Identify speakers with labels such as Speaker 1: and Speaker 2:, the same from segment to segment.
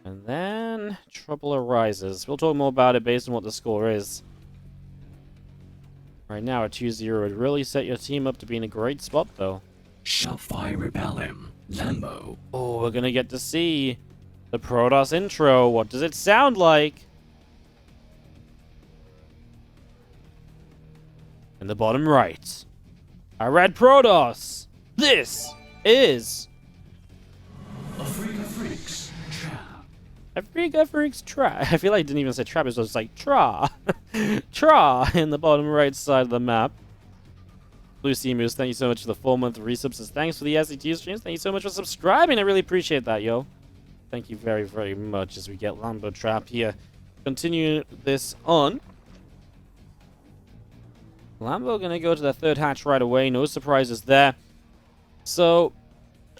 Speaker 1: And then trouble arises. We'll talk more about it based on what the score is. Right now, a 2-0 would really set your team up to be in a great spot, though.
Speaker 2: Shopify Rebellion, Lambo.
Speaker 1: Oh, we're gonna get to see the Protoss intro. What does it sound like? In the bottom right, I read Protoss. This is
Speaker 2: Afrika Freaks Trap.
Speaker 1: Afrika Freaks Trap. I feel like I didn't even say trap, it was just like Tra. Tra in the bottom right side of the map. Lucy Moose, thank you so much for the 4-month resub. Says thanks for the SET streams. Thank you so much for subscribing. I really appreciate that, yo. Thank you very, very much as we get Lambo Trap here. Continue this on. Lambo gonna go to the third hatch right away. No surprises there. So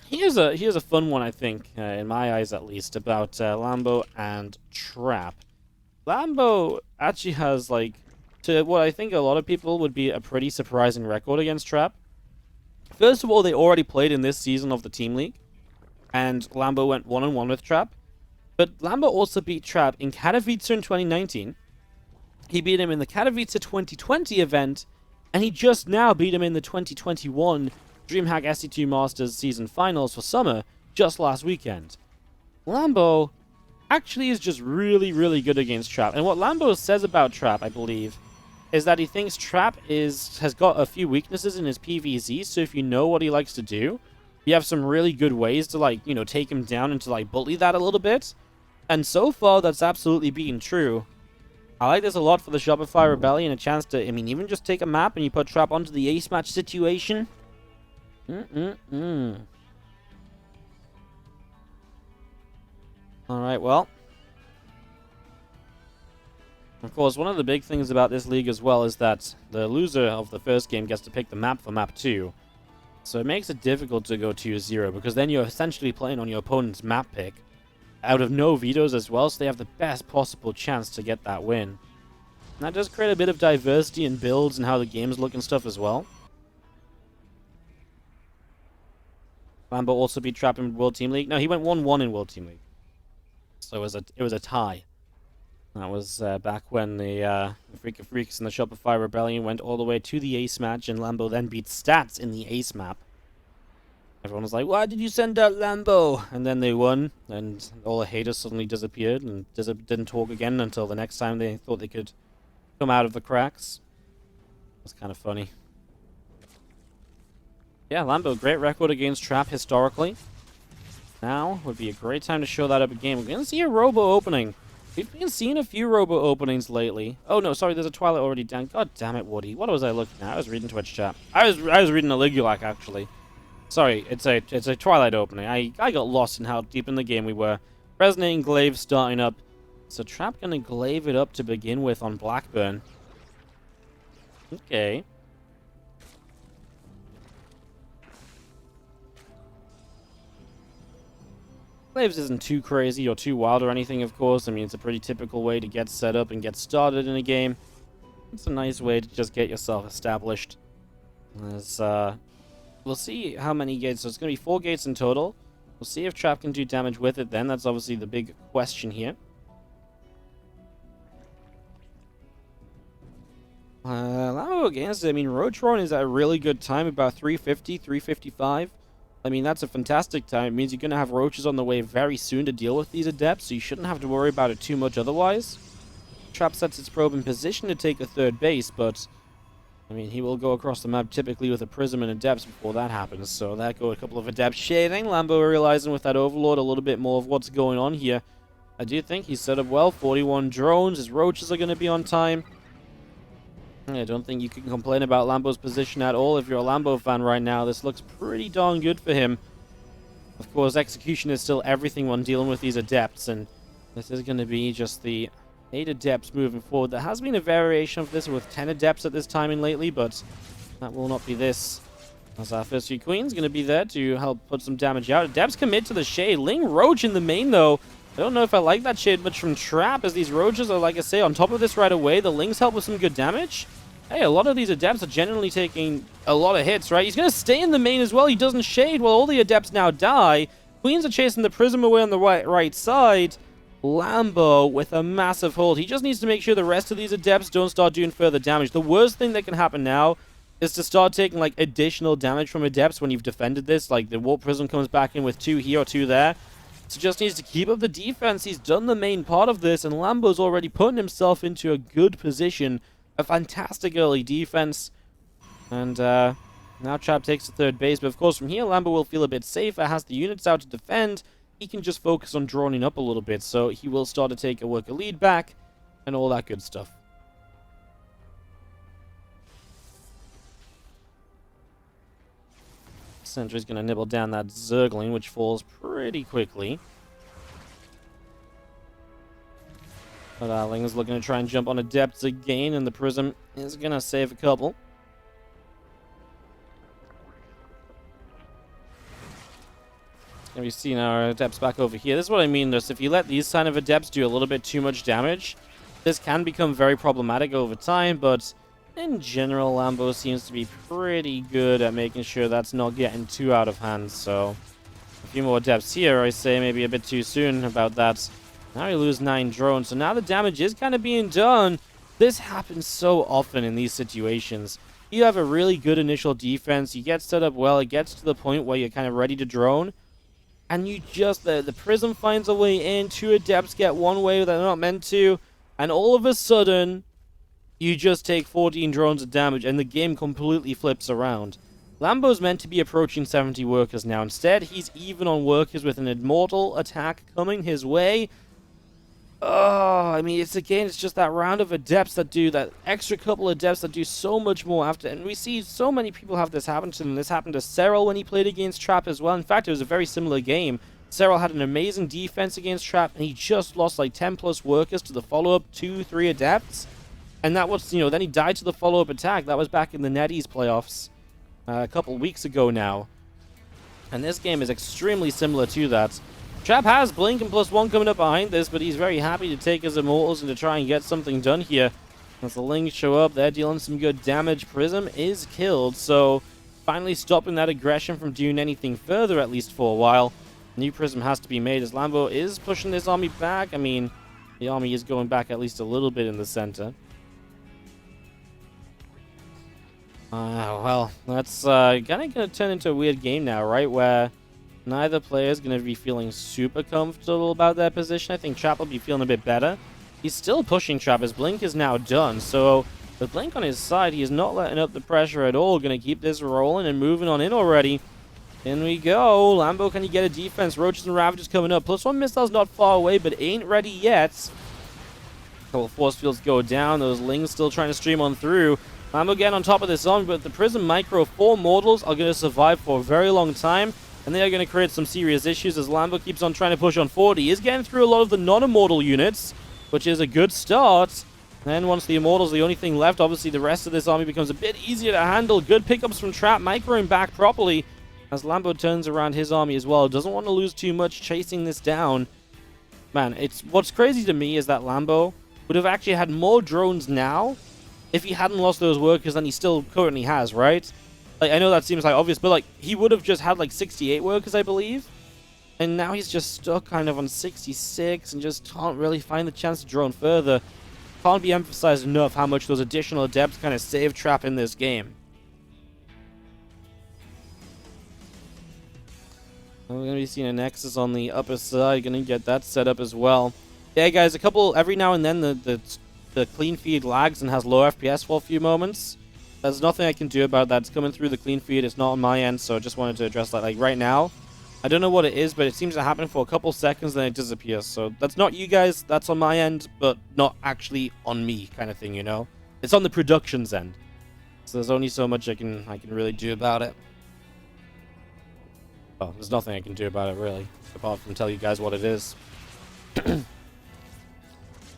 Speaker 1: here's a fun one, I think, in my eyes at least, about Lambo and Trap. Lambo actually has, like, to what I think a lot of people would be a pretty surprising record against Trap. First of all, they already played in this season of the Team League, and Lambo went 1-1 with Trap. But Lambo also beat Trap in Katowice in 2019. He beat him in the Katowice 2020 event, and he just now beat him in the 2021 DreamHack SC2 Masters Season Finals for summer just last weekend. Lambo actually is just really, really good against Trap. And what Lambo says about Trap, I believe, is that he thinks Trap has got a few weaknesses in his PvZ, so if you know what he likes to do, you have some really good ways to, like, you know, take him down and to, like, bully that a little bit. And so far, that's absolutely been true. I like this a lot for the Shopify Rebellion, a chance to, I mean, even just take a map and you put Trap onto the ace match situation. Alright, well. Of course, one of the big things about this league as well is that the loser of the first game gets to pick the map for map 2. So it makes it difficult to go 2-0, because then you're essentially playing on your opponent's map pick. Out of no vetoes as well, so they have the best possible chance to get that win. And that does create a bit of diversity in builds and how the games look and stuff as well. Lambo also beat Trap in World Team League. No, he went 1-1 in World Team League. So it was a tie. That was back when the Afrika Freaks and the Shopify Rebellion went all the way to the ace match, and Lambo then beat Stats in the ace map. Everyone was like, why did you send out Lambo? And then they won, and all the haters suddenly disappeared and didn't talk again until the next time they thought they could come out of the cracks. It was kind of funny. Yeah, Lambo, great record against Trap historically. Now would be a great time to show that up again. We're going to see a Robo opening. We've been seeing a few Robo openings lately. Oh no, sorry, there's a Twilight already down. God damn it, Woody. What was I looking at? I was reading Twitch chat. I was reading a Ligulac, actually. Sorry, it's a Twilight opening. I got lost in how deep in the game we were. Resonating Glaive starting up. So Trap gonna glaive it up to begin with on Blackburn. Okay. Glaives isn't too crazy or too wild or anything, of course. I mean, it's a pretty typical way to get set up and get started in a game. It's a nice way to just get yourself established. As, we'll see how many gates. So it's going to be 4 gates in total. We'll see if Trap can do damage with it then. That's obviously the big question here. Lambo against it. I mean, Roach-Ron is at a really good time, about 350, 355. I mean, that's a fantastic time. It means you're going to have roaches on the way very soon to deal with these adepts, so you shouldn't have to worry about it too much otherwise. Trap sets its probe in position to take a third base, but I mean, he will go across the map typically with a prism and adepts before that happens, so that go a couple of adepts shading. Lambo realizing with that overlord a little bit more of what's going on here. I do think he's set up well. 41 drones. His roaches are going to be on time. I don't think you can complain about Lambo's position at all. If you're a Lambo fan right now, this looks pretty darn good for him. Of course, execution is still everything when dealing with these adepts, and this is going to be just the 8 adepts moving forward. There has been a variation of this with 10 adepts at this timing lately, but that will not be this. As our first few queens going to be there to help put some damage out. Adepts commit to the shade. Ling Roach in the main, though. I don't know if I like that shade much from Trap, as these roaches are, like I say, on top of this right away. The Lings help with some good damage. Hey, a lot of these adepts are generally taking a lot of hits, right? He's going to stay in the main as well. He doesn't shade while all the adepts now die. Queens are chasing the prism away on the right side. Lambo with a massive hold. He just needs to make sure the rest of these adepts don't start doing further damage. The worst thing that can happen now is to start taking, like, additional damage from adepts when you've defended this. Like, the Warp Prism comes back in with 2 here or 2 there. So just needs to keep up the defense. He's done the main part of this, and Lambo's already putting himself into a good position. A fantastic early defense. And, now Trap takes the third base, but of course from here Lambo will feel a bit safer, has the units out to defend. He can just focus on droning up a little bit, so he will start to take a worker lead back, and all that good stuff. Sentry's going to nibble down that Zergling, which falls pretty quickly. But Ling is looking to try and jump on Adepts again, and the Prism is going to save a couple. And we see now our Adepts back over here. This is what I mean, just if you let these kind of Adepts do a little bit too much damage, this can become very problematic over time, but in general, Lambo seems to be pretty good at making sure that's not getting too out of hand. So, a few more Adepts here, I say maybe a bit too soon about that. Now we lose 9 drones, so now the damage is kind of being done. This happens so often in these situations. You have a really good initial defense, you get set up well, it gets to the point where you're kind of ready to drone, and you just, the Prism finds a way in, 2 Adepts get one way they're not meant to, and all of a sudden, you just take 14 drones of damage, and the game completely flips around. Lambo's meant to be approaching 70 workers now. Instead, he's even on workers with an Immortal attack coming his way. Oh, I mean, it's just that round of Adepts that do, that extra couple of Adepts that do so much more after, and we see so many people have this happen to them. This happened to Cyril when he played against Trap as well. In fact, it was a very similar game. Cyril had an amazing defense against Trap, and he just lost like 10 plus workers to the follow-up 2-3 Adepts. And that was, then he died to the follow-up attack. That was back in the NetEase playoffs a couple weeks ago now. And this game is extremely similar to that. Trap has Blink and +1 coming up behind this, but he's very happy to take his Immortals and to try and get something done here. As the Lings show up, they're dealing some good damage. Prism is killed, so finally stopping that aggression from doing anything further, at least for a while. New Prism has to be made as Lambo is pushing this army back. I mean, the army is going back at least a little bit in the center. Well, that's kind of going to turn into a weird game now, right? Where neither player is going to be feeling super comfortable about their position. I think Trap will be feeling a bit better. He's still pushing Trap. His Blink is now done. So, with Blink on his side, he is not letting up the pressure at all. Going to keep this rolling and moving on in already. In we go. Lambo, can you get a defense? Roaches and Ravages coming up. +1 missile's not far away, but ain't ready yet. Couple force fields go down. Those Lings still trying to stream on through. Lambo getting on top of this zombie, but the Prism Micro 4 Mortals are going to survive for a very long time, and they are going to create some serious issues as Lambo keeps on trying to push on 40. He is getting through a lot of the non-immortal units, which is a good start. Then once the Immortals are the only thing left, obviously the rest of this army becomes a bit easier to handle. Good pickups from Trap, microing back properly, as Lambo turns around his army as well. Doesn't want to lose too much chasing this down. Man, what's crazy to me is that Lambo would have actually had more drones now if he hadn't lost those workers than he still currently has, right? Like, I know that seems like obvious, but like he would have just had like 68 workers, I believe. And now he's just stuck kind of on 66 and just can't really find the chance to drone further. Can't be emphasized enough how much those additional Adepts kind of save Trap in this game. We're going to be seeing a Nexus on the upper side. Going to get that set up as well. Yeah, guys, every now and then the clean feed lags and has low FPS for a few moments. There's nothing I can do about that. It's coming through the clean feed. It's not on my end, so I just wanted to address that. Like right now, I don't know what it is, but it seems to happen for a couple seconds, then it disappears. So that's not you guys. That's on my end, but not actually on me, kind of thing. It's on the production's end. So there's only so much I can really do about it. Well, there's nothing I can do about it really, apart from tell you guys what it is.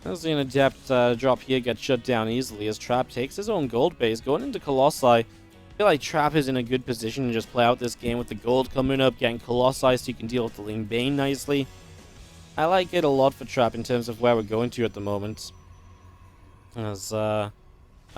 Speaker 1: As an Adept drop here gets shut down easily as Trap takes his own gold base. Going into Colossi, I feel like Trap is in a good position to just play out this game with the gold coming up, getting Colossi so you can deal with the Ling Bane nicely. I like it a lot for Trap in terms of where we're going to at the moment. As, I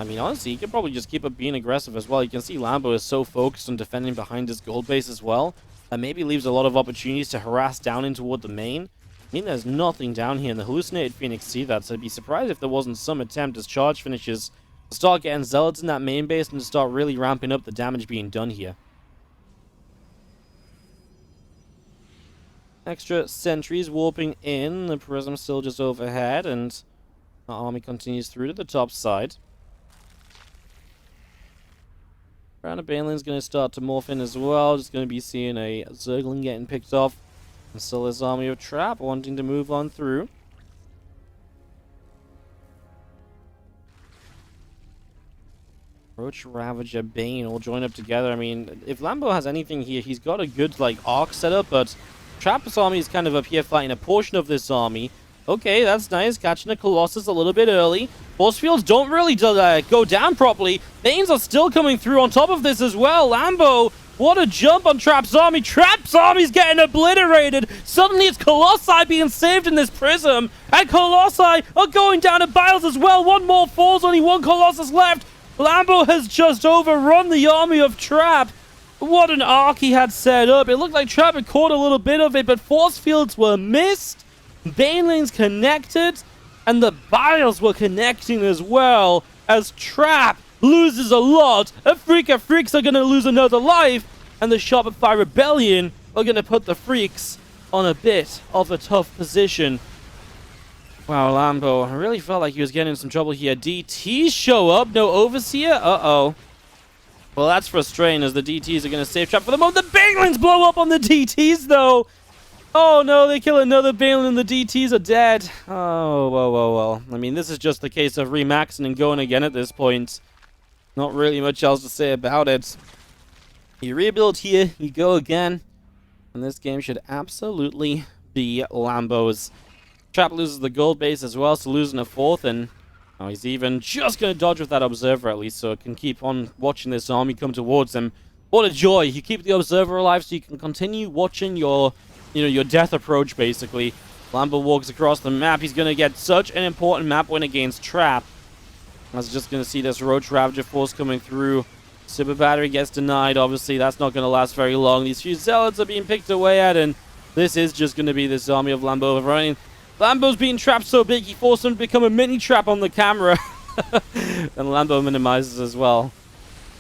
Speaker 1: mean, honestly, he could probably just keep up being aggressive as well. You can see Lambo is so focused on defending behind his gold base as well. That maybe leaves a lot of opportunities to harass down in toward the main. mean, there's nothing down here, and the Hallucinated Phoenix see that, so I'd be surprised if there wasn't some attempt as charge finishes to start getting Zealots in that main base and to start really ramping up the damage being done here. Extra sentries warping in, the Prism still just overhead, and our army continues through to the top side. Crown of Banelin's going to start to morph in as well, just going to be seeing a Zergling getting picked off. And still his army of Trap wanting to move on through. Roach, Ravager, Bane all join up together. I mean, if Lambo has anything here, he's got a good, like, arc setup, but Trap's army is kind of up here fighting a portion of this army. Okay, that's nice. Catching a Colossus a little bit early. Force fields don't really go down properly. Banes are still coming through on top of this as well. Lambo, what a jump on Trap's army. Trap's army's getting obliterated. Suddenly it's Colossi being saved in this Prism. And Colossi are going down to Biles as well. One more falls, only one Colossus left. Lambo has just overrun the army of Trap. What an arc he had set up. It looked like Trap had caught a little bit of it, but force fields were missed. Banelings connected, and the Biles were connecting as well, as Trap loses a lot. Afrika Freaks are going to lose another life, and the Shopify Rebellion are going to put the Freaks on a bit of a tough position. Wow, Lambo, I really felt like he was getting in some trouble here. DTs show up, no Overseer? Uh-oh. Well, that's frustrating, as the DTs are going to save Trap for the moment. The Banelings blow up on the DTs, though! Oh no, they kill another Balin and the DTs are dead. Oh, well. I mean, this is just the case of remaxing and going again at this point. Not really much else to say about it. You rebuild here, you go again. And this game should absolutely be Lambo's. Trap loses the gold base as well, so losing a fourth. And oh, he's even just going to dodge with that Observer at least, so it can keep on watching this army come towards him. What a joy. You keep the Observer alive so you can continue watching your death approach, basically. Lambo walks across the map. He's going to get such an important map win against Trap. I was just going to see this Roach Ravager force coming through. Super Battery gets denied. Obviously, that's not going to last very long. These few Zealots are being picked away at, and this is just going to be this army of Lambo overrunning. Lambo's being trapped so big, he forced him to become a mini trap on the camera. And Lambo minimizes as well.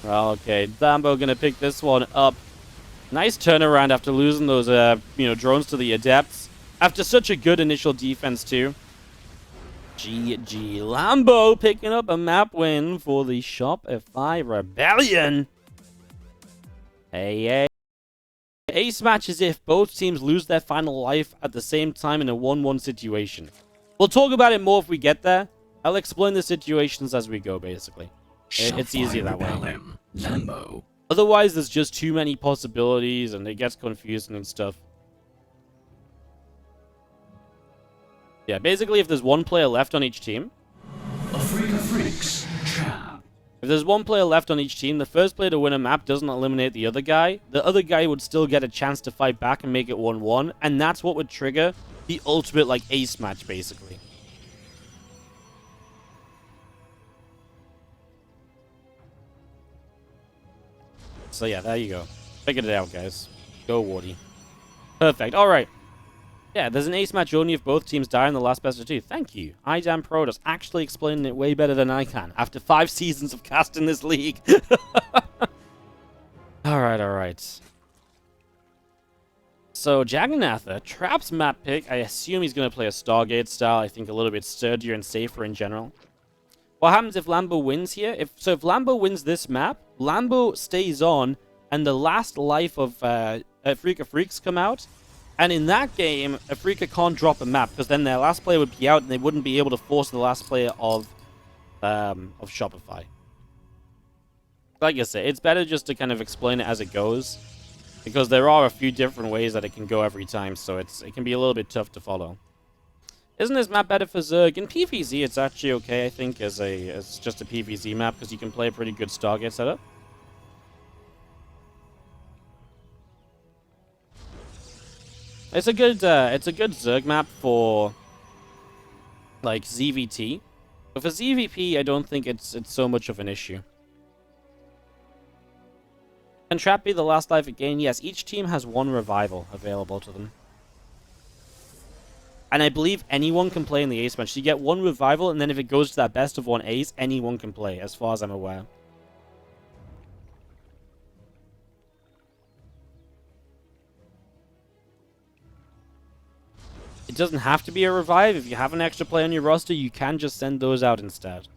Speaker 1: Well, okay. Lambo going to pick this one up. Nice turnaround after losing those, drones to the Adepts. After such a good initial defense, too. GG. Lambo picking up a map win for the Shopify Rebellion. Hey. Ace match is if both teams lose their final life at the same time in a 1-1 situation. We'll talk about it more if we get there. I'll explain the situations as we go, basically. It's easier that way.
Speaker 2: Lambo.
Speaker 1: Otherwise, there's just too many possibilities, and it gets confusing and stuff. Yeah, basically, if there's one player left on each team...
Speaker 2: Afrika Freaks. Trap.
Speaker 1: If there's one player left on each team, the first player to win a map doesn't eliminate the other guy. The other guy would still get a chance to fight back and make it 1-1, and that's what would trigger the ultimate, like, ace match, basically. So yeah, there you go. Figured it out, guys. Go, Wardy. Perfect. All right. Yeah, there's an ace match only if both teams die in the last best of two. Thank you. IDAM Protoss actually explaining it way better than I can after 5 seasons of casting this league. All right. So, Jagannath, Trap's map pick. I assume he's going to play a Stargate style. I think a little bit sturdier and safer in general. What happens if Lambo wins here? If Lambo wins this map, Lambo stays on, and the last life of Afrika Freaks come out. And in that game, Afrika can't drop a map, because then their last player would be out, and they wouldn't be able to force the last player of Shopify. Like I said, it's better just to kind of explain it as it goes, because there are a few different ways that it can go every time, so it can be a little bit tough to follow. Isn't this map better for Zerg? In PvZ, it's actually okay, I think, as just a PvZ map, because you can play a pretty good Stargate setup. It's a good Zerg map for, like, ZVT. But for ZVP, I don't think it's so much of an issue. Can Trap be the last life again? Yes, each team has 1 revival available to them. And I believe anyone can play in the ace match. So you get one revival, and then if it goes to that best of one ace, anyone can play, as far as I'm aware. It doesn't have to be a revive. If you have an extra player on your roster, you can just send those out instead.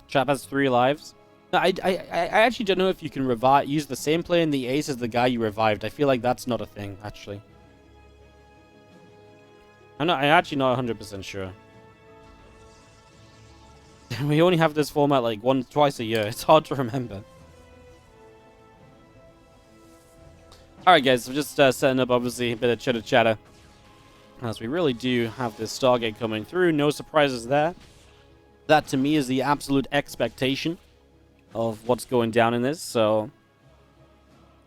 Speaker 1: Trap has 3 lives. No, I actually don't know if you can use the same player in the ace as the guy you revived. I feel like that's not a thing, actually. I'm actually not 100% sure. We only have this format like twice a year. It's hard to remember. Alright guys, so just setting up obviously a bit of chitter chatter. As we really do have this Stargate coming through. No surprises there. That to me is the absolute expectation of what's going down in this. So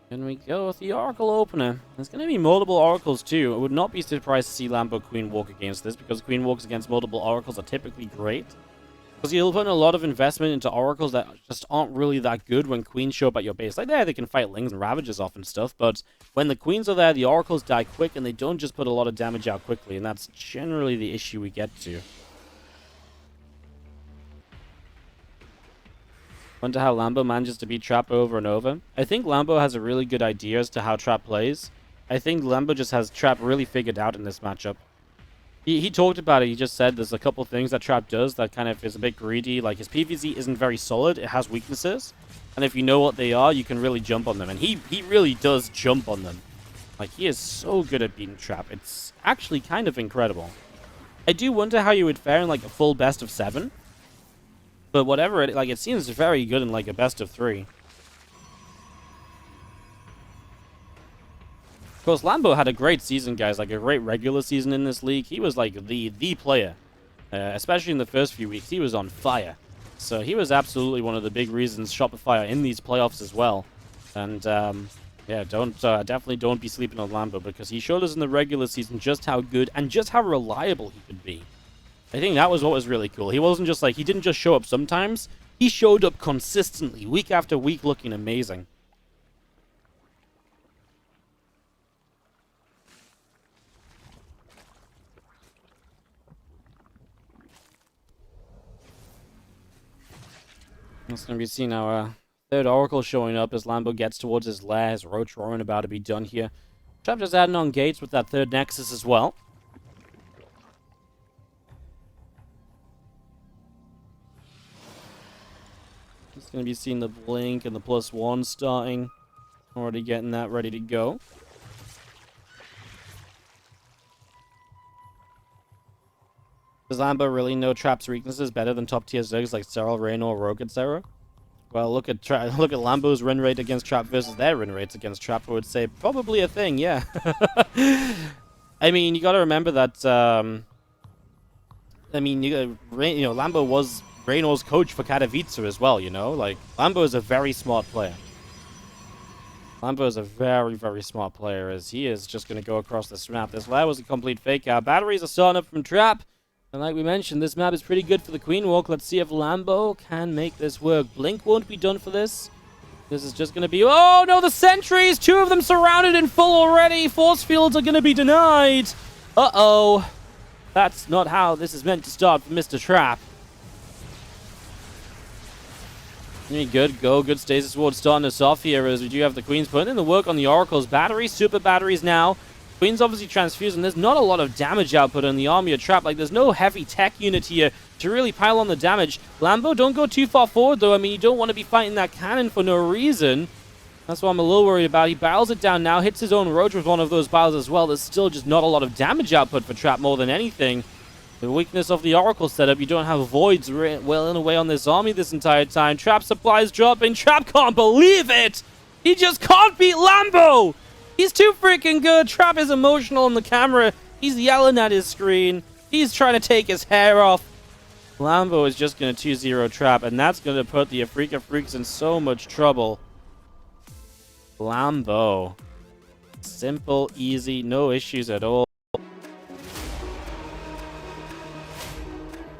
Speaker 1: can we go with the Oracle opener? There's going to be multiple Oracles too. I would not be surprised to see Lambo Queen walk against this, because Queen walks against multiple Oracles are typically great. Because you'll put in a lot of investment into Oracles that just aren't really that good when Queens show up at your base. Like there, they can fight Lings and Ravagers off and stuff, but when the Queens are there, the Oracles die quick and they don't just put a lot of damage out quickly, and that's generally the issue we get to. Wonder how Lambo manages to beat Trap over and over. I think Lambo has a really good idea as to how Trap plays. I think Lambo just has Trap really figured out in this matchup. He talked about it. He just said there's a couple things that Trap does that kind of is a bit greedy. Like his PvZ isn't very solid. It has weaknesses. And if you know what they are, you can really jump on them. And he really does jump on them. Like he is so good at beating Trap. It's actually kind of incredible. I do wonder how you would fare in like a full best of 7. But whatever, it seems very good in like a best of 3. Of course, Lambo had a great season, guys. Like a great regular season in this league. He was like the player, especially in the first few weeks. He was on fire. So he was absolutely one of the big reasons Shopify in these playoffs as well. And yeah, definitely don't be sleeping on Lambo, because he showed us in the regular season just how good and just how reliable he could be. I think that was what was really cool. He wasn't just like, he didn't just show up sometimes. He showed up consistently, week after week, looking amazing. It's going to be seen our third Oracle showing up as Lambo gets towards his lair. His Roach Roaring about to be done here. Trap just adding on gates with that third Nexus as well. Just going to be seeing the blink and the +1 starting. Already getting that ready to go. Does Lambo really know Trap's weaknesses better than top tier Zergs like Serral, Raynor, Rogue, etc.? Well, look at Lambo's win rate against Trap versus their win rates against Trap. I would say probably a thing, yeah. I mean, you got to remember that. I mean, Lambo was Raynor's coach for Katowice as well. You know, like Lambo is a very smart player. Lambo is a very, very smart player, as he is just going to go across this map. This lair was a complete fake out. Batteries are starting up from Trap. And like we mentioned, this map is pretty good for the Queen Walk. Let's see if Lambo can make this work. Blink won't be done for this. This is just going to be... Oh, no, the sentries! 2 of them surrounded in full already. Force fields are going to be denied. Uh-oh. That's not how this is meant to start for Mr. Trap. Good go. Good stasis ward starting us off here, as we do have the Queens putting in the work on the Oracle's batteries. Super batteries now. Queen's obviously transfused, and there's not a lot of damage output on the army of Trap. Like, there's no heavy tech unit here to really pile on the damage. Lambo, don't go too far forward, though. I mean, you don't want to be fighting that cannon for no reason. That's what I'm a little worried about. He barrels it down now, hits his own Roach with one of those barrels as well. There's still just not a lot of damage output for Trap more than anything. The weakness of the Oracle setup, you don't have voids well in away on this army this entire time. Trap supplies dropping. Trap can't believe it! He just can't beat Lambo! He's too freaking good. Trap is emotional on the camera. He's yelling at his screen. He's trying to take his hair off. Lambo is just going to 2-0 Trap, and that's going to put the Afrika Freaks in so much trouble. Lambo. Simple, easy, no issues at all.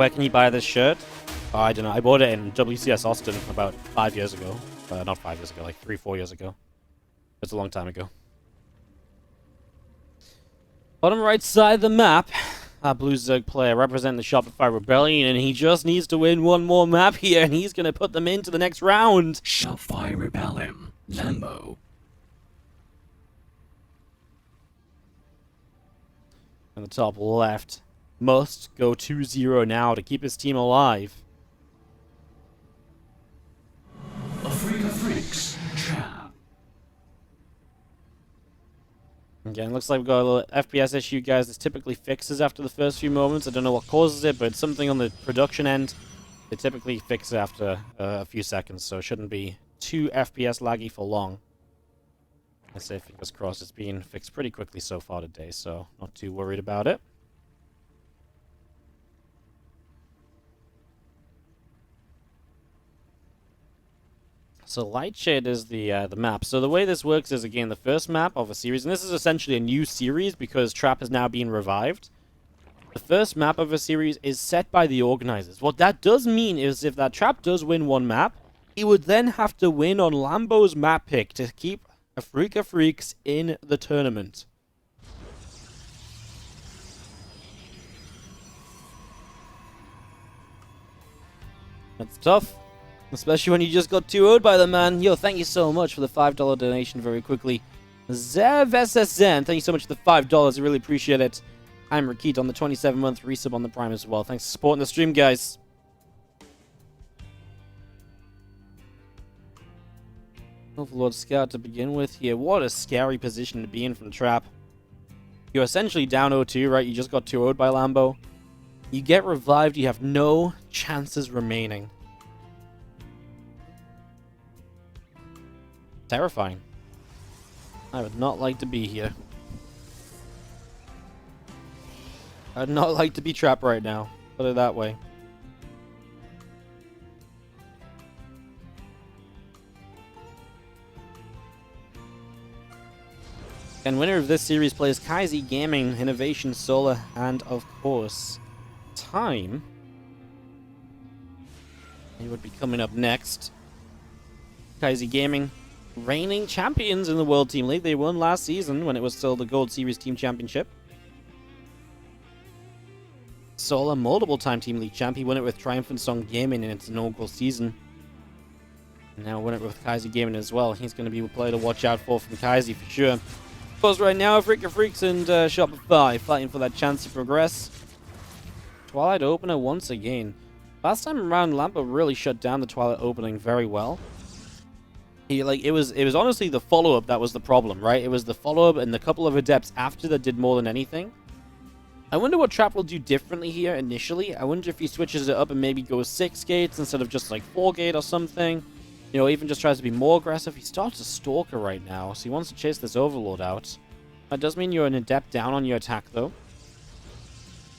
Speaker 1: Where can you buy this shirt? Oh, I don't know. I bought it in WCS Austin about 5 years ago. Not 5 years ago, like 3, 4 years ago. It's a long time ago. Bottom right side of the map, our Blue Zerg player representing the Shopify Rebellion, and he just needs to win one more map here, and he's going to put them into the next round.
Speaker 2: Shopify Rebellion. Lambo.
Speaker 1: In the top left, must go 2-0 now to keep his team alive.
Speaker 2: Africa Freaks. Champ.
Speaker 1: Again, looks like we've got a little FPS issue, guys. This typically fixes after the first few moments. I don't know what causes it, but it's something on the production end. It typically fixes after a few seconds, so it shouldn't be too FPS laggy for long. I say fingers crossed. It's been fixed pretty quickly so far today, so not too worried about it. So Lightshade is the map. So the way this works is, again, the first map of a series, and this is essentially a new series because Trap has now been revived. The first map of a series is set by the organizers. What that does mean is if that Trap does win one map, he would then have to win on Lambo's map pick to keep Africa Freaks in the tournament. That's tough. Especially when you just got 2-0'd by the man. Yo, thank you so much for the $5 donation very quickly. Zev SSN, thank you so much for the $5. I really appreciate it. I'm Rakit on the 27-month resub on the Prime as well. Thanks for supporting the stream, guys. Overlord Scout to begin with here. What a scary position to be in from Trap. You're essentially down 0-2, right? You just got 2-0'd by Lambo. You get revived, you have no chances remaining. Terrifying. I would not like to be here. I'd not like to be Trapped right now. Put it that way. And winner of this series plays Kaizi Gaming, Innovation, Solar, and of course, Time. He would be coming up next. Kaizi Gaming, reigning champions in the World Team League. They won last season when it was still the Gold Series Team Championship. Solar, multiple-time Team League champ. He won it with Triumphant Song Gaming in its inaugural season. And now won it with Kaizi Gaming as well. He's going to be a player to watch out for from Kaizi for sure. Of course, right now, Africa Freaks and Shopify fighting for that chance to progress. Twilight Opener once again. Last time around, Lambo really shut down the Twilight Opening very well. It was honestly the follow-up that was the problem, right? It was the follow-up and the couple of adepts after that did more than anything. I wonder what Trap will do differently here initially. I wonder if he switches it up and maybe goes 6 gates instead of just like 4 gate or something. You know, even just tries to be more aggressive. He starts a Stalker right now, so he wants to chase this Overlord out. That does mean you're an adept down on your attack though.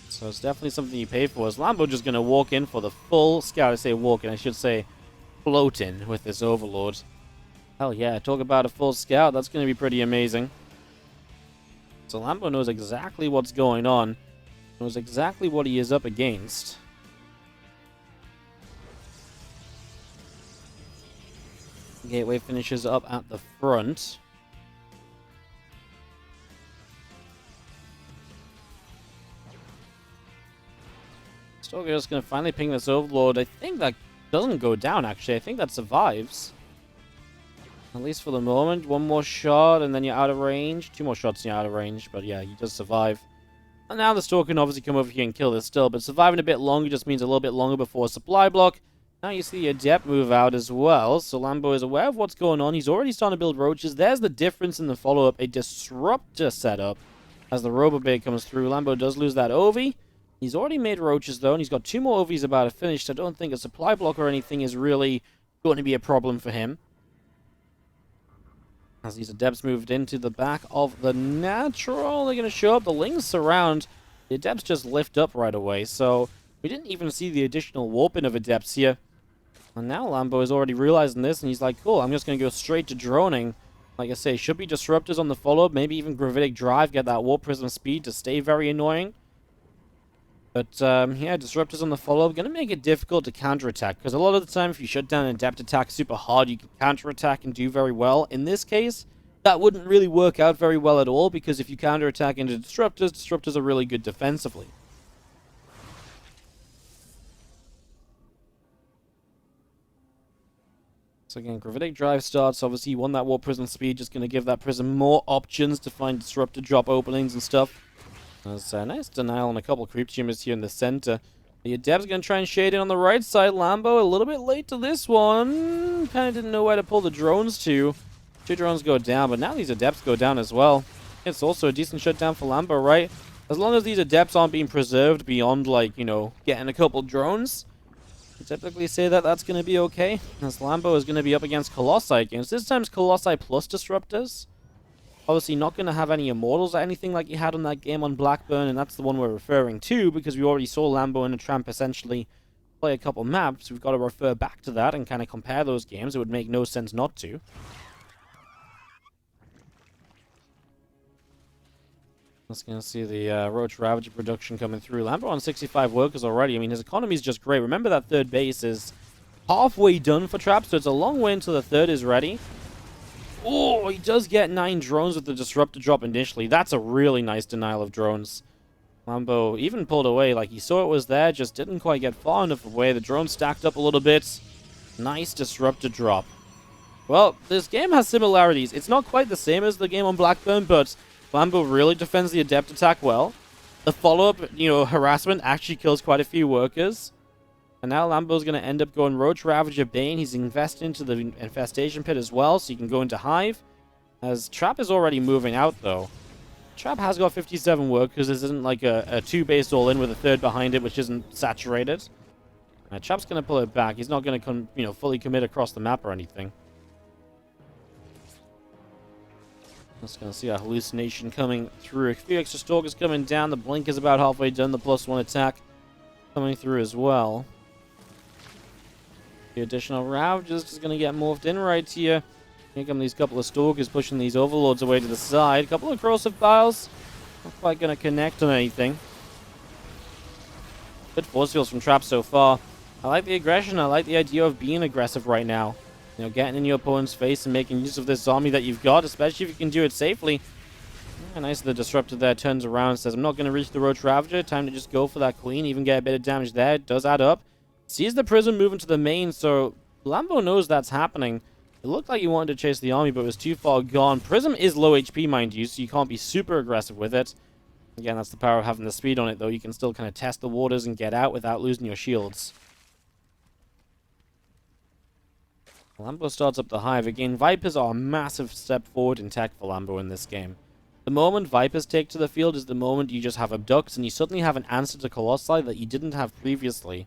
Speaker 1: So it's definitely something you pay for. Is Lambo just going to walk in for the full scout? I say walk in, I should say float in with this Overlord. Hell yeah, talk about a full scout. That's going to be pretty amazing. So Lambo knows exactly what's going on. Knows exactly what he is up against. Gateway finishes up at the front. Stalker is going to finally ping this Overlord. I think that doesn't go down, actually. I think that survives. At least for the moment. One more shot, and then you're out of range. 2 more shots, and you're out of range. But yeah, he does survive. And now the Stalker can obviously come over here and kill this still. But surviving a bit longer just means a little bit longer before a supply block. Now you see the Adept move out as well. So Lambo is aware of what's going on. He's already starting to build roaches. There's the difference in the follow-up. A Disruptor setup. As the Robobait comes through, Lambo does lose that Ovi. He's already made roaches, though, and he's got 2 more Ovies about to finish. So I don't think a supply block or anything is really going to be a problem for him. As these Adepts moved into the back of the Natural, they're going to show up. The Lings surround. The Adepts just lift up right away. So we didn't even see the additional warping of Adepts here. And now Lambo is already realizing this, and he's like, cool, I'm just going to go straight to droning. Like I say, should be Disruptors on the follow-up. Maybe even Gravitic Drive, get that Warp Prism speed to stay very annoying. But, yeah, Disruptors on the follow-up going to make it difficult to counterattack, because a lot of the time, if you shut down an Adept attack super hard, you can counterattack and do very well. In this case, that wouldn't really work out very well at all, because if you counterattack into Disruptors, Disruptors are really good defensively. So again, Gravitic Drive starts. Obviously, you want that Warp Prism speed, just going to give that Prism more options to find Disruptor drop openings and stuff. There's a nice denial on a couple creep tumors here in the center. The Adept's going to try and shade in on the right side. Lambo a little bit late to this one. Kind of didn't know where to pull the drones to. 2 drones go down, but now these Adepts go down as well. It's also a decent shutdown for Lambo, right? As long as these Adepts aren't being preserved beyond, like, you know, getting a couple drones, I typically say that that's going to be okay. As Lambo is going to be up against Colossi games. This time's Colossi plus Disruptors. Obviously not going to have any Immortals or anything like you had on that game on Blackburn, and that's the one we're referring to, because we already saw Lambo and a Tramp essentially play a couple maps. We've got to refer back to that and kind of compare those games. It would make no sense not to. Let's going to see the Roach Ravager production coming through. Lambo on 65 workers already. I mean, his economy is just great. Remember that third base is halfway done for Trap, so it's a long way until the third is ready. Oh, he does get 9 drones with the Disruptor drop initially. That's a really nice denial of drones. Lambo even pulled away. Like, he saw it was there, just didn't quite get far enough away. The drone stacked up a little bit. Nice Disruptor drop. Well, this game has similarities. It's not quite the same as the game on Blackburn, but Lambo really defends the Adept attack well. The follow-up, you know, harassment actually kills quite a few workers. And now Lambo's going to end up going Roach Ravager Bane. He's invested into the Infestation Pit as well, so he can go into Hive. As Trap is already moving out, though. Trap has got 57 workers. This isn't like a 2-base all-in with a third behind it, which isn't saturated. Trap's going to pull it back. He's not going to, you know, fully commit across the map or anything. Just going to see a hallucination coming through. A few extra Stalkers coming down. The Blink is about halfway done. The +1 attack coming through as well. The additional Ravagers just going to get morphed in right here. Here come these couple of Stalkers pushing these Overlords away to the side. A couple of Corrosive Files. Not quite going to connect on anything. Good force fields from Trap so far. I like the aggression. I like the idea of being aggressive right now. You know, getting in your opponent's face and making use of this army that you've got, especially if you can do it safely. Nice, the Disruptor there turns around and says, I'm not going to reach the Roach Ravager. Time to just go for that Queen. Even get a bit of damage there. It does add up. Sees the Prism moving to the main, so Lambo knows that's happening. It looked like he wanted to chase the army, but was too far gone. Prism is low HP, mind you, so you can't be super aggressive with it. Again, that's the power of having the speed on it, though. You can still kind of test the waters and get out without losing your shields. Lambo starts up the Hive. Again, Vipers are a massive step forward in tech for Lambo in this game. The moment Vipers take to the field is the moment you just have Abducts, and you suddenly have an answer to Colossi that you didn't have previously.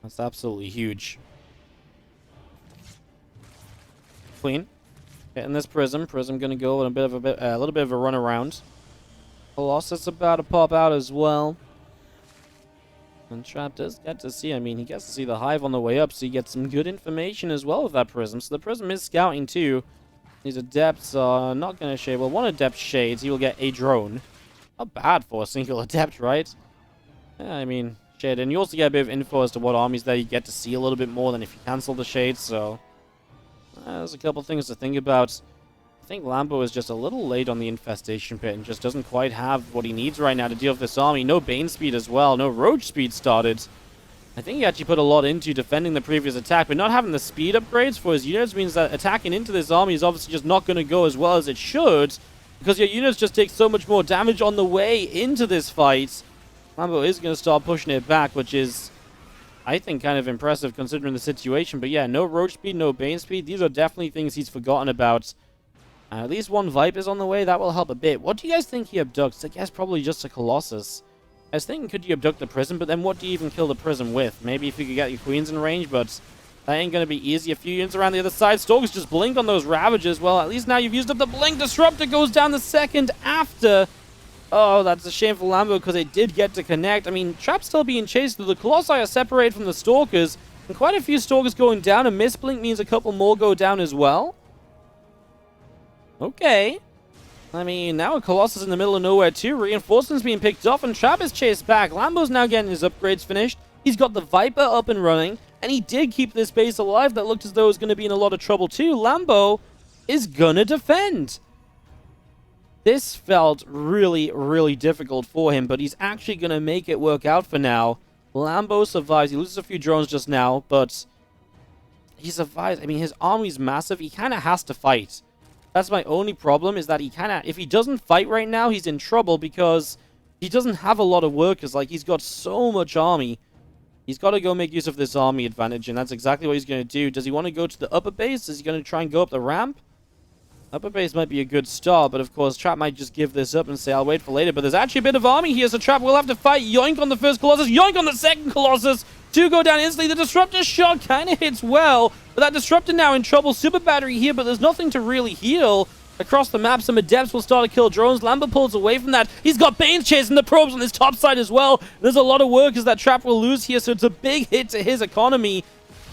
Speaker 1: That's absolutely huge. Queen. Getting this Prism. Prism going to go in a little bit of a run around. Colossus about to pop out as well. And Trap does get to see, I mean, he gets to see the Hive on the way up, so he gets some good information as well with that Prism. So the Prism is scouting too. These Adepts are not going to shade. Well, one Adept shades, he will get a drone. Not bad for a single Adept, right? Yeah, I mean, shade. And you also get a bit of info as to what armies there you get to see a little bit more than if you cancel the shades, so there's a couple things to think about. I think Lambo is just a little late on the Infestation Pit and just doesn't quite have what he needs right now to deal with this army. No Bane speed as well. No Roach speed started. I think he actually put a lot into defending the previous attack, but not having the speed upgrades for his units means that attacking into this army is obviously just not going to go as well as it should, because your units just take so much more damage on the way into this fight. Lambo is going to start pushing it back, which is, I think, kind of impressive considering the situation. But yeah, no Roach speed, no Bane speed. These are definitely things he's forgotten about. At least one Vipe is on the way. That will help a bit. What do you guys think he abducts? I guess probably just a Colossus. I was thinking, could you abduct the Prism? But then what do you even kill the Prism with? Maybe if you could get your Queens in range, but that ain't going to be easy. A few units around the other side. Stalkers just blink on those Ravagers. Well, at least now you've used up the Blink. Disruptor goes down the second after. Oh, that's a shame for Lambo because it did get to connect. I mean, Trap's still being chased. The Colossi are separated from the Stalkers. And quite a few Stalkers going down. A Misblink means a couple more go down as well. Okay. I mean, now a Colossus in the middle of nowhere too. Reinforcements being picked off, and Trap is chased back. Lambo's now getting his upgrades finished. He's got the Viper up and running, and he did keep this base alive. That looked as though it was going to be in a lot of trouble too. Lambo is gonna defend. This felt really, really difficult for him, but he's actually gonna make it work out for now. Lambo survives. He loses a few drones just now, but he survives. I mean, his army's massive. He kind of has to fight. That's my only problem, is that he kind of... If he doesn't fight right now, he's in trouble because he doesn't have a lot of workers. Like, he's got so much army. He's got to go make use of this army advantage, and that's exactly what he's going to do. Does he want to go to the upper base? Is he going to try and go up the ramp? Upper base might be a good start, but of course, Trap might just give this up and say, I'll wait for later. But there's actually a bit of army here, so Trap will have to fight. Yoink on the first Colossus, yoink on the second Colossus. Two go down instantly. The Disruptor shot kind of hits well, but that Disruptor now in trouble. Super Battery here, but there's nothing to really heal. Across the map, some Adepts will start to kill drones. Lambo pulls away from that. He's got Banes chasing the probes on his top side as well. There's a lot of workers that Trap will lose here, so it's a big hit to his economy.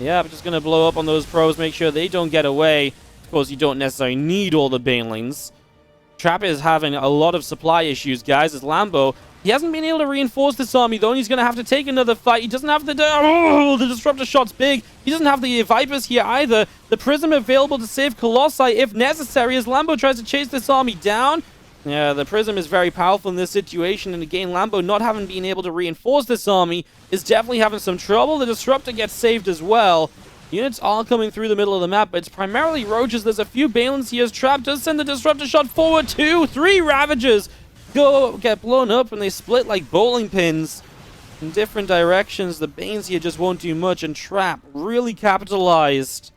Speaker 1: Yeah, I'm just going to blow up on those probes, make sure they don't get away. Of course, you don't necessarily need all the Banelings. Trap is having a lot of supply issues, guys, as Lambo. He hasn't been able to reinforce this army, though, and he's going to have to take another fight. He doesn't have the... Oh, the Disruptor shot's big. He doesn't have the Vipers here either. The Prism available to save Colossi if necessary, as Lambo tries to chase this army down. Yeah, the Prism is very powerful in this situation, and again, Lambo not having been able to reinforce this army is definitely having some trouble. The Disruptor gets saved as well. Units all coming through the middle of the map, but it's primarily Roaches. There's a few Balins here. Trap does send the Disruptor shot forward. 2, 3 Ravagers get blown up, and they split like bowling pins in different directions. The Banes here just won't do much, and Trap really capitalized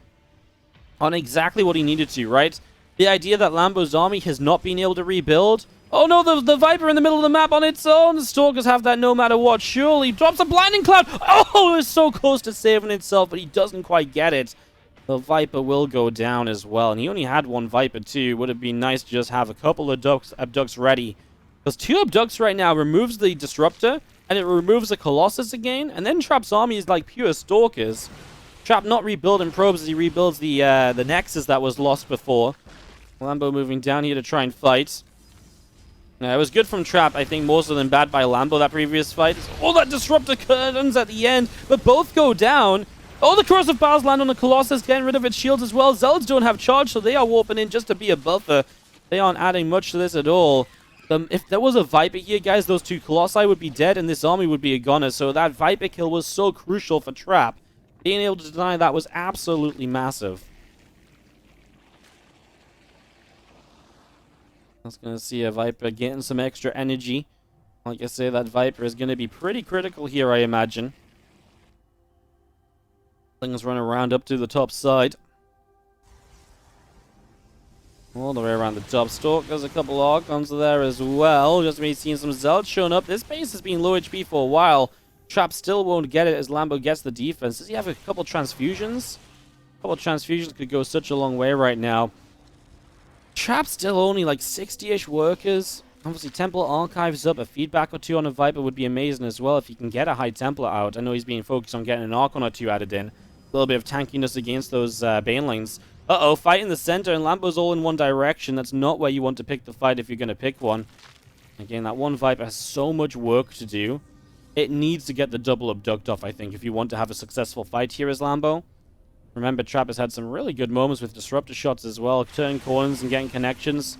Speaker 1: on exactly what he needed to, right? The idea that Lambo's army has not been able to rebuild. Oh no, the Viper in the middle of the map on its own. The Stalkers have that no matter what. Surely drops a Blinding Cloud. Oh, it's so close to saving itself, but he doesn't quite get it. The Viper will go down as well, and he only had one Viper too. Would have been nice to just have a couple of abducts ready. Because 2 abducts right now removes the Disruptor, and it removes the Colossus again, and then Trap's army is like pure Stalkers. Trap not rebuilding probes as he rebuilds the Nexus that was lost before. Lambo moving down here to try and fight. It was good from Trap, I think, more so than bad by Lambo, that previous fight. Oh, that Disruptor curtains at the end, but both go down. Oh, the Corrosive Bars land on the Colossus, getting rid of its shields as well. Zealots don't have charge, so they are warping in just to be a buffer. They aren't adding much to this at all. If there was a Viper here, guys, those 2 Colossi would be dead, and this army would be a goner. So that Viper kill was so crucial for Trap. Being able to deny that was absolutely massive. I was going to see a Viper getting some extra energy. Like I say, that Viper is going to be pretty critical here, I imagine. Things run around up to the top side. All the way around the top. Stalk, there's a couple Archons there as well. Just me seeing some Zealots showing up. This base has been low HP for a while. Trap still won't get it as Lambo gets the defense. Does he have a couple transfusions? A couple transfusions could go such a long way right now. Trap's still only like 60-ish workers. Obviously, Templar Archives up. A feedback or 2 on a Viper would be amazing as well if he can get a High Templar out. I know he's being focused on getting an Archon or 2 added in. A little bit of tankiness against those Banelings. Uh-oh, fight in the center, and Lambo's all in one direction. That's not where you want to pick the fight if you're going to pick one. Again, that one Viper has so much work to do. It needs to get the double abduct off, I think, if you want to have a successful fight here as Lambo. Remember, Trap has had some really good moments with Disruptor shots as well, turning corners and getting connections.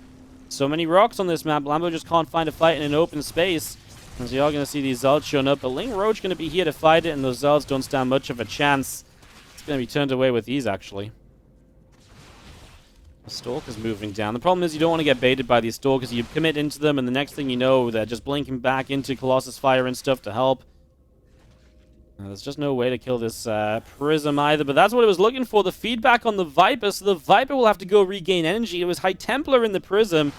Speaker 1: So many rocks on this map, Lambo just can't find a fight in an open space. As you are going to see these Zealots showing up, but Ling Roach going to be here to fight it, and those Zealots don't stand much of a chance. It's going to be turned away with ease, actually. The Stalker's moving down. The problem is you don't want to get baited by these Stalkers. You commit into them, and the next thing you know, they're just blinking back into Colossus Fire and stuff to help. There's just no way to kill this Prism either, but that's what it was looking for, the feedback on the Viper, so the Viper will have to go regain energy. It was High Templar in the Prism.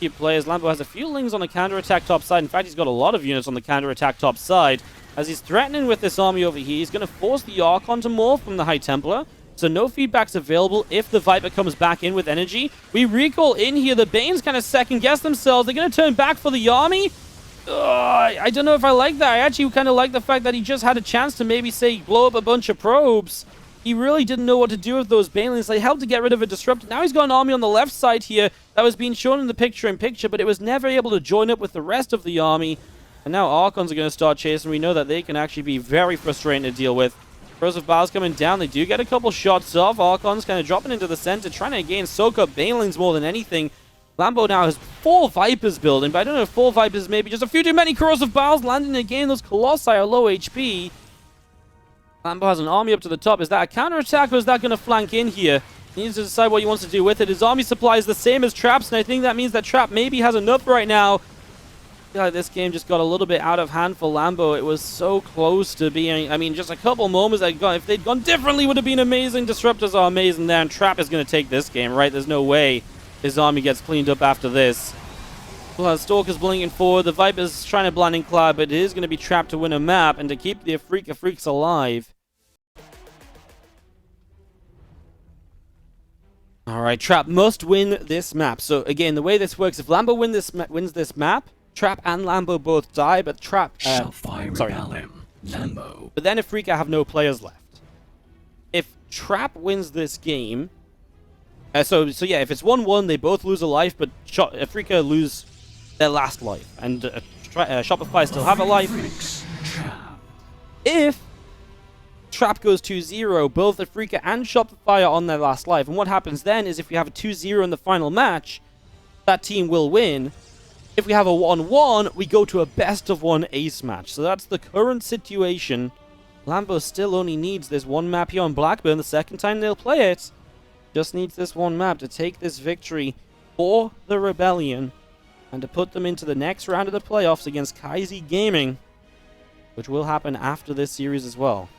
Speaker 1: Keep players. Lambo has a few Lings on the counterattack top side. In fact, he's got a lot of units on the counterattack top side. As he's threatening with this army over here, he's going to force the Archon to morph from the High Templar. So no feedback's available if the Viper comes back in with energy. We recall in here. The Banes kind of second-guess themselves. They're going to turn back for the army. I don't know if I like that. I actually kind of like the fact that he just had a chance to maybe, say, blow up a bunch of probes. he really didn't know what to do with those Banelings. They helped to get rid of a Disruptor. Now he's got an army on the left side here that was being shown in the picture-in-picture, but it was never able to join up with the rest of the army. And now Archons are going to start chasing. We know that they can actually be very frustrating to deal with. Throws of Bowers coming down. They do get a couple shots off. Archons kind of dropping into the center, trying to again soak up Banelings more than anything. Lambo now has 4 Vipers building, but I don't know if 4 Vipers maybe just a few too many Corrosive Bowels landing again. Those Colossi are low HP. Lambo has an army up to the top. Is that a counterattack or is that going to flank in here? He needs to decide what he wants to do with it. His army supply is the same as Trap's, and I think that means that Trap maybe has enough right now. I feel like this game just got a little bit out of hand for Lambo. It was so close to being, I mean, just a couple moments if they'd gone differently, would have been amazing. Disruptors are amazing there, and Trap is going to take this game, right? There's no way his army gets cleaned up after this. Well, Stalker's blinking forward. The Viper's trying to blinding cloud, but it is going to be Trapped to win a map and to keep the Afrika Freaks alive. Alright, Trap must win this map. So, again, the way this works, if Lambo wins this map, Trap and Lambo both die, but Trap...
Speaker 2: Sorry. Lambo.
Speaker 1: But then Afrika have no players left. If Trap wins this game... So yeah, if it's 1-1, they both lose a life, but Afrika lose their last life. And Shopify still have a life. If Trap goes 2-0, both Afrika and Shopify are on their last life. And what happens then is if we have a 2-0 in the final match, that team will win. If we have a 1-1, we go to a best-of-1 ace match. So that's the current situation. Lambo still only needs this one map here on Blackburn. The second time they'll play it, just needs this one map to take this victory for the Rebellion and to put them into the next round of the playoffs against Kaizi Gaming, which will happen after this series as well.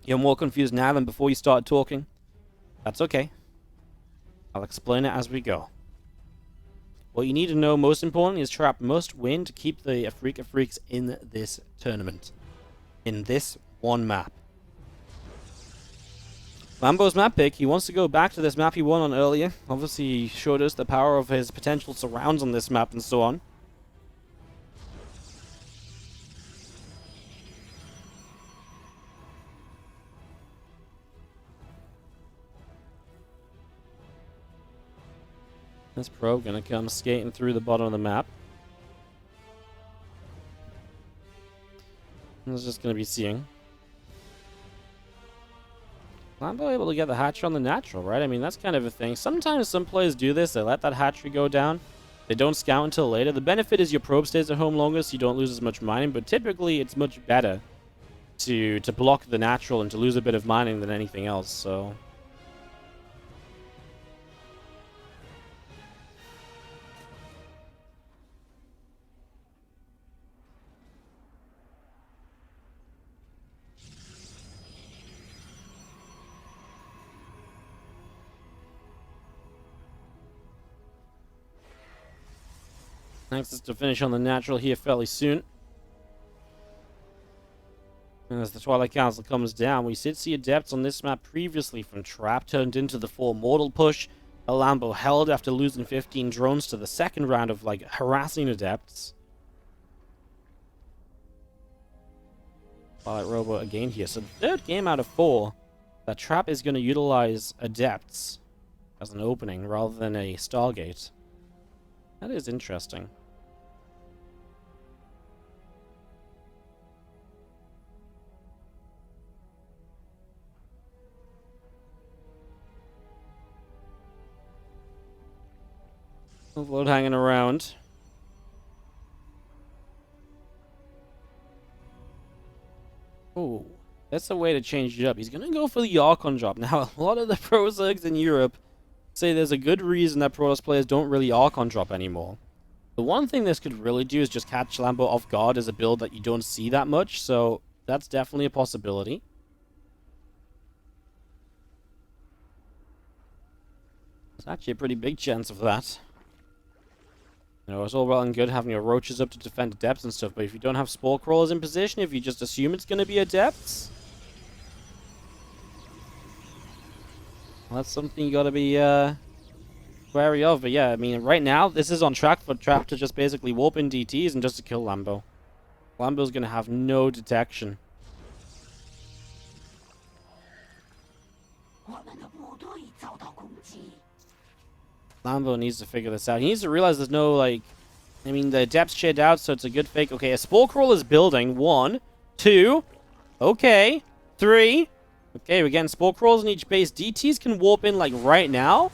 Speaker 1: You're more confused now than before you started talking? That's okay. I'll explain it as we go. What you need to know most importantly is Trap must win to keep the Afrika Freaks in this tournament. In this one map. Lambo's map pick, he wants to go back to this map he won on earlier. Obviously, he showed us the power of his potential surrounds on this map and so on. This probe gonna come skating through the bottom of the map. It's just gonna be seeing. Lambo able to get the hatchery on the natural, right? I mean, that's kind of a thing. Sometimes some players do this. They let that hatchery go down. They don't scout until later. The benefit is your probe stays at home longer, so you don't lose as much mining. But typically, it's much better to block the natural and to lose a bit of mining than anything else, so... Next is to finish on the natural here fairly soon. And as the Twilight Council comes down, we did see adepts on this map previously from Trap turned into the 4 Mortal push. A Lambo held after losing 15 drones to the second round of, like, harassing adepts. Twilight Robo again here. So the third game out of 4 that Trap is going to utilize adepts as an opening rather than a Stargate. That is interesting. Load hanging around. Oh, that's a way to change it up. He's going to go for the Archon drop. Now, a lot of the pro circs in Europe say there's a good reason that Protoss players don't really Archon drop anymore. The one thing this could really do is just catch Lambo off guard as a build that you don't see that much, so that's definitely a possibility. There's actually a pretty big chance of that. You know, it's all well and good having your roaches up to defend adepts and stuff, but if you don't have spore crawlers in position, if you just assume it's going to be adepts, well, that's something you got to be wary of. But yeah, I mean, right now, this is on track for Trap to just basically warp in DTs and just to kill Lambo. Lambo's going to have no detection. Lambo needs to figure this out. He needs to realize there's no, like... I mean, the depth's shaded out, so it's a good fake. Okay, a Spore Crawl is building. 1, 2. Okay. 3. Okay, we're getting Spore Crawls in each base. DTs can warp in, like, right now.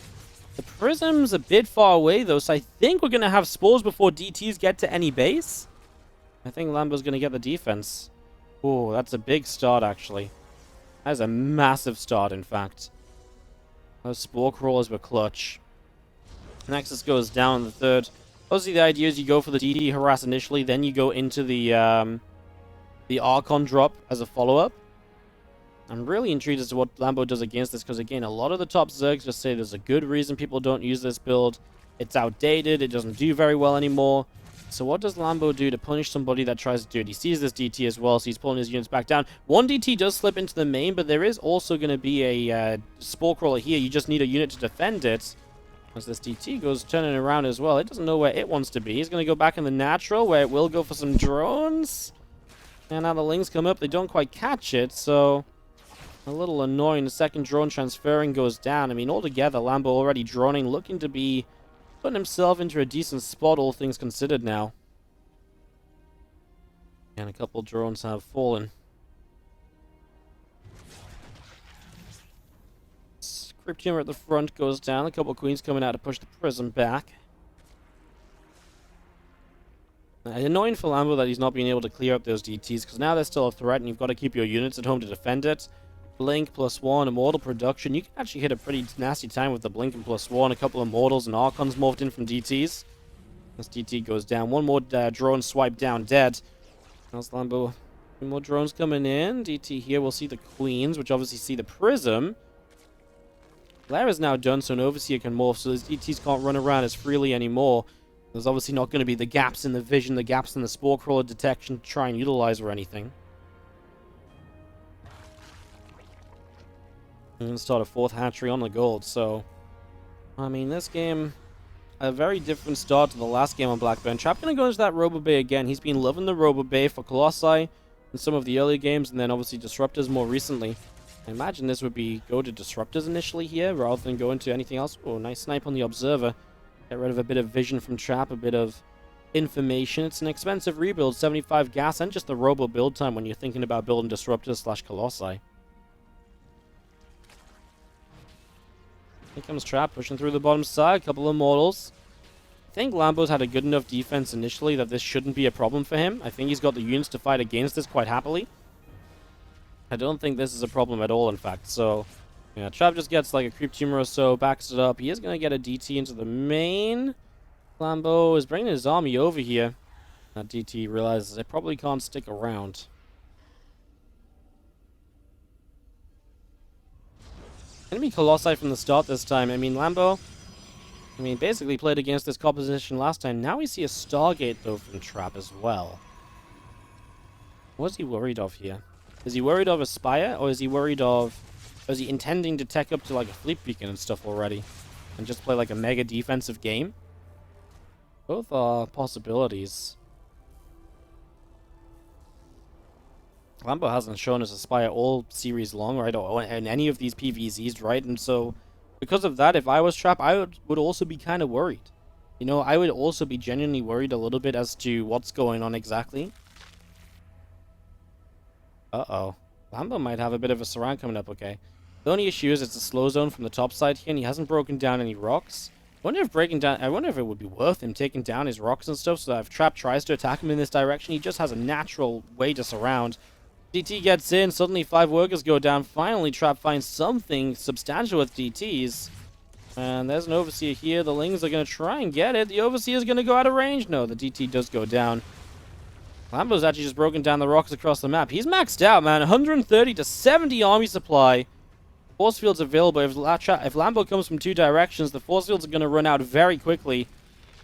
Speaker 1: The Prism's a bit far away, though, so I think we're going to have Spores before DTs get to any base. I think Lambo's going to get the defense. Oh, that's a big start, actually. That is a massive start, in fact. Those Spore Crawlers were clutch. Nexus goes down in the third. Obviously, the idea is you go for the DT harass initially, then you go into the Archon drop as a follow-up. I'm really intrigued as to what Lambo does against this, because again, a lot of the top Zergs just say there's a good reason people don't use this build. It's outdated, it doesn't do very well anymore. So what does Lambo do to punish somebody that tries to do it? He sees this DT as well, so he's pulling his units back down. One DT does slip into the main, but there is also going to be a Spore Crawler here. You just need a unit to defend it. As this DT goes turning around as well, it doesn't know where it wants to be. He's going to go back in the natural, where it will go for some drones. And now the Lings come up, they don't quite catch it, so... a little annoying. The second drone transferring goes down. I mean, altogether, Lambo already droning, looking to be putting himself into a decent spot, all things considered now. And a couple drones have fallen. Crypt Humor at the front goes down. A couple queens coming out to push the Prism back. Annoying for Lambo that he's not being able to clear up those DTs, because now they're still a threat and you've got to keep your units at home to defend it. Blink +1, Immortal production. You can actually hit a pretty nasty time with the Blink and +1. A couple of Immortals and Archons morphed in from DTs. This DT goes down. One more drone swipe down, dead. How's Lambo? Two more drones coming in. DT here. We'll see the Queens, which obviously see the Prism. Lair is now done, so an Overseer can morph, so these DTs can't run around as freely anymore. There's obviously not going to be the gaps in the vision, the gaps in the Spore Crawler detection to try and utilize or anything. I'm going to start a 4th hatchery on the gold, so... I mean, this game... a very different start to the last game on Blackburn. Trap going to go into that Robo Bay again. He's been loving the Robo Bay for Colossi in some of the early games, and then obviously Disruptors more recently. I imagine this would be go to Disruptors initially here, rather than go into anything else. Oh, nice snipe on the Observer. Get rid of a bit of vision from Trap, a bit of information. It's an expensive rebuild, 75 gas, and just the Robo build time when you're thinking about building Disruptors / Colossi. Here comes Trap, pushing through the bottom side. A couple of Immortals. I think Lambo's had a good enough defense initially that this shouldn't be a problem for him. I think he's got the units to fight against this quite happily. I don't think this is a problem at all, in fact. So, yeah, Trap just gets like a Creep Tumor or so, backs it up. He is going to get a DT into the main. Lambo is bringing his army over here. That DT realizes it probably can't stick around. Enemy Colossi from the start this time. I mean, Lambo, basically played against this composition last time. Now we see a Stargate, though, from Trap as well. What's he worried of here? Is he worried of a Spire, or is he worried of... or is he intending to tech up to, like, a Fleet Beacon and stuff already? And just play, like, a mega defensive game? Both are possibilities. Lambo hasn't shown us a Spire all series long, right? Or in any of these PvZs, right? And so, because of that, if I was Trap, I would also be kind of worried. You know, I would also be genuinely worried a little bit as to what's going on exactly. Uh-oh. Lambo might have a bit of a surround coming up, okay. The only issue is it's a slow zone from the top side here, and he hasn't broken down any rocks. I wonder if it would be worth him taking down his rocks and stuff, so that if Trap tries to attack him in this direction, he just has a natural way to surround. DT gets in, suddenly 5 workers go down. Finally, Trap finds something substantial with DTs. And there's an Overseer here. The Lings are going to try and get it. The Overseer is going to go out of range. No, the DT does go down. Lambo's actually just broken down the rocks across the map. He's maxed out, man. 130 to 70 army supply. Force fields available. If Lambo comes from 2 directions, the force fields are going to run out very quickly.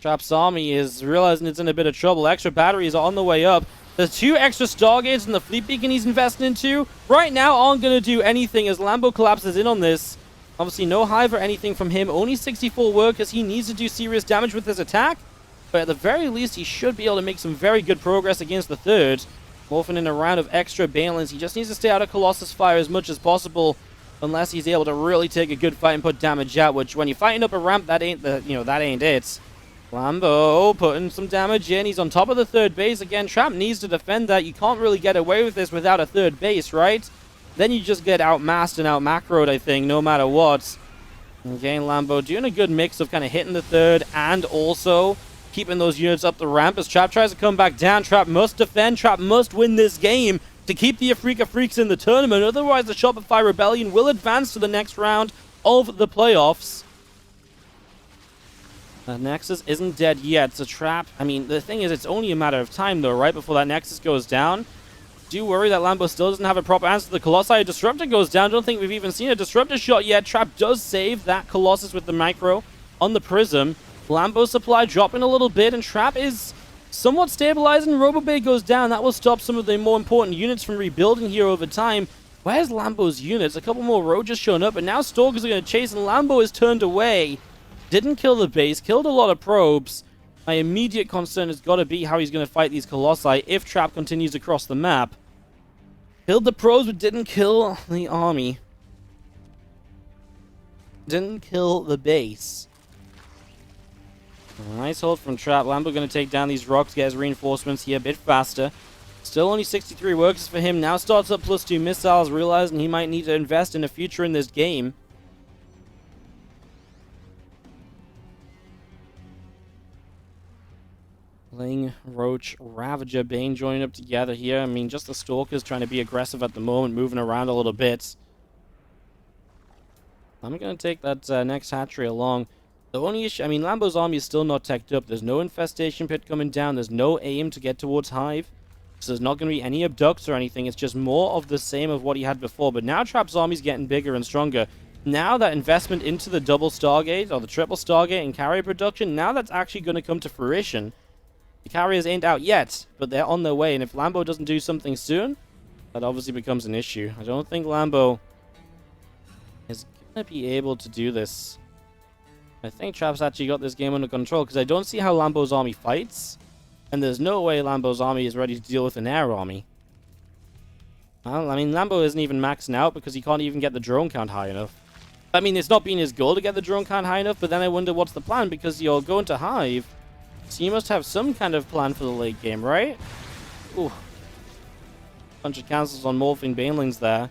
Speaker 1: Trap's army is realizing it's in a bit of trouble. Extra batteries are on the way up. There's 2 extra Stargates and the Fleet Beacon he's investing into. Right now, aren't going to do anything as Lambo collapses in on this. Obviously, no hive or anything from him. Only 64 workers. He needs to do serious damage with his attack. But at the very least, he should be able to make some very good progress against the 3rd. Morphing in a round of extra Balins. He just needs to stay out of Colossus fire as much as possible. unless he's able to really take a good fight and put damage out, which when you're fighting up a ramp, that ain't that ain't it. Lambo putting some damage in. He's on top of the third base. Again, Trap needs to defend that. You can't really get away with this without a third base, right? Then you just get outmassed and out-macroed, I think, no matter what. Again, Lambo doing a good mix of kind of hitting the third and also keeping those units up the ramp as Trap tries to come back down. Trap must defend. Trap must win this game to keep the Afrika Freaks in the tournament. Otherwise, the Shopify Rebellion will advance to the next round of the playoffs. Nexus isn't dead yet, so Trap... I mean, the thing is, it's only a matter of time, though, right? Before that Nexus goes down. Do worry that Lambo still doesn't have a proper answer to the Colossi. A Disruptor goes down. Don't think we've even seen a Disruptor shot yet. Trap does save that Colossus with the Micro on the Prism. Lambo's supply dropping a little bit, and Trap is somewhat stabilizing. Robobay goes down. That will stop some of the more important units from rebuilding here over time. Where's Lambo's units? A couple more Roaches showing up, and now Stalkers are going to chase, and Lambo is turned away. Didn't kill the base, killed a lot of probes. My immediate concern has got to be how he's going to fight these Colossi if Trap continues across the map. Killed the probes, but didn't kill the army. Didn't kill the base. Nice hold from Trap. Lambo going to take down these rocks, get his reinforcements here a bit faster. Still only 63 workers for him. Now starts up +2 missiles, realizing he might need to invest in a future in this game. Playing Roach, Ravager, Bane joining up together here. I mean, just the Stalkers trying to be aggressive at the moment, moving around a little bit. I'm going to take that next hatchery along. The only issue, I mean, Lambo's army is still not teched up. There's no infestation pit coming down. There's no aim to get towards Hive. So there's not going to be any abducts or anything. It's just more of the same of what he had before. But now Trap's army's getting bigger and stronger. Now that investment into the double Stargate, or the triple Stargate and carrier production, now that's actually going to come to fruition. The carriers ain't out yet, but they're on their way, and if Lambo doesn't do something soon, that obviously becomes an issue. I don't think Lambo is going to be able to do this. I think Trap's actually got this game under control, because I don't see how Lambo's army fights, and there's no way Lambo's army is ready to deal with an air army. Well, I mean, Lambo isn't even maxing out, because he can't even get the drone count high enough. I mean, it's not been his goal to get the drone count high enough, but then I wonder what's the plan, because you're going to Hive. So you must have some kind of plan for the late game, right? Ooh. Bunch of cancels on morphing banelings there.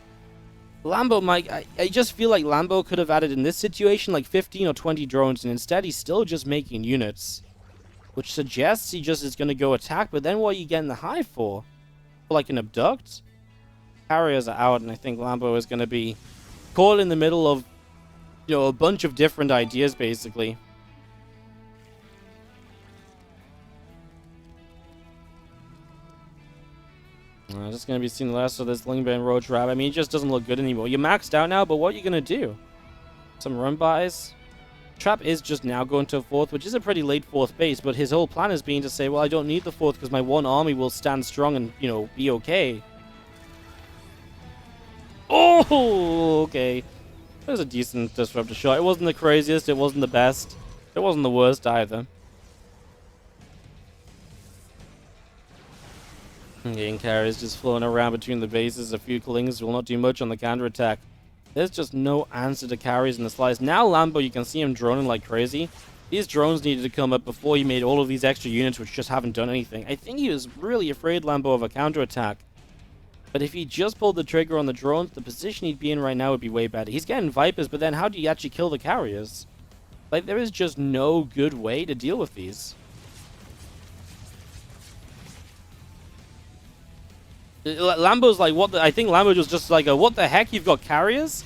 Speaker 1: Lambo, Mike, I just feel like Lambo could have added in this situation like 15 or 20 drones, and instead he's still just making units. Which suggests he just is going to go attack, but then what are you getting the Hive for? For like an abduct? Carriers are out, and I think Lambo is going to be caught in the middle of, you know, a bunch of different ideas, basically. Just going to be seeing less of this Lingbane Roach Rab. I mean, it just doesn't look good anymore. You're maxed out now, but what are you going to do? Some run-bys? Trap is just now going to a fourth, which is a pretty late fourth base, but his whole plan has been to say, well, I don't need the fourth because my one army will stand strong and, you know, be okay. Oh, okay. It was a decent disruptor shot. It wasn't the craziest, it wasn't the best. It wasn't the worst either. Game carriers just flowing around between the bases. A few clings will not do much on the counterattack. There's just no answer to carries in the slice. Now Lambo, you can see him droning like crazy. These drones needed to come up before he made all of these extra units, which just haven't done anything. I think he was really afraid, Lambo, of a counterattack. But if he just pulled the trigger on the drones, the position he'd be in right now would be way better. He's getting Vipers, but then how do you actually kill the carriers? Like, there is just no good way to deal with these. Lambo's like, what the... I think Lambo was just like, what the heck, you've got carriers?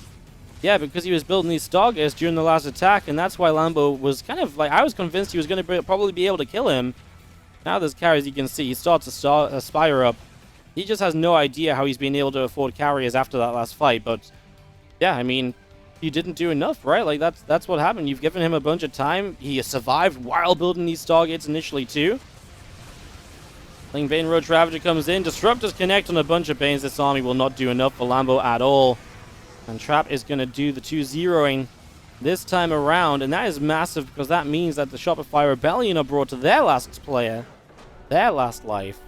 Speaker 1: Yeah, because he was building these Stargates during the last attack, and that's why Lambo was kind of like... I was convinced he was going to probably be able to kill him. Now there's carriers, you can see. He starts to aspire up. He just has no idea how he's been able to afford carriers after that last fight, but... Yeah, I mean, he didn't do enough, right? Like, that's what happened. You've given him a bunch of time. He survived while building these Stargates initially, too. Bane Roach Ravager comes in. Disruptors connect on a bunch of Banes. This army will not do enough for Lambo at all. And Trap is going to do the 2-0ing this time around. And that is massive because that means that the Shopify Rebellion are brought to their last player. Their last life.